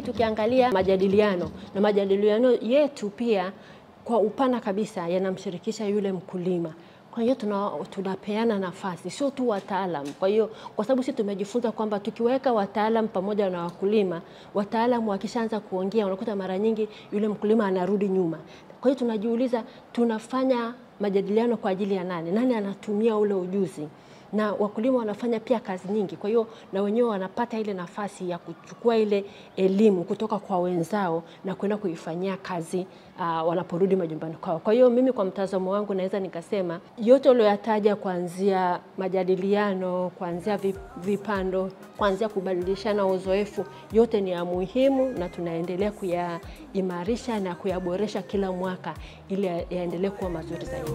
tukiangalia majadiliano, na majadiliano yetu pia kwa upana kabisa yanamshirikisha yule mkulima. Kwa hiyo tunapeana nafasi, sio tu wataalamu. Kwa hiyo kwa sababu sisi tumejifunza kwamba tukiweka wataalamu pamoja na wakulima, wataalamu wakishaanza kuongea unakuta mara nyingi yule mkulima anarudi nyuma. Kwa hiyo tunajiuliza tunafanya majadiliano kwa ajili ya nani? Nani anatumia ule ujuzi? Na wakulima wanafanya pia kazi nyingi. Kwa hiyo na wenyewe wanapata ile nafasi ya kuchukua ile elimu kutoka kwa wenzao na kwenda kuifanyia kazi wanaporudi majumbani kwao. Kwa hiyo mimi kwa mtazamo wangu naweza nikasema yote uliyoyataja, kuanzia majadiliano, kuanzia vipando, kuanzia kubadilishana uzoefu, yote ni ya muhimu na tunaendelea kuyaimarisha na kuyaboresha kila mwaka ili yaendelee kuwa mazuri zaidi.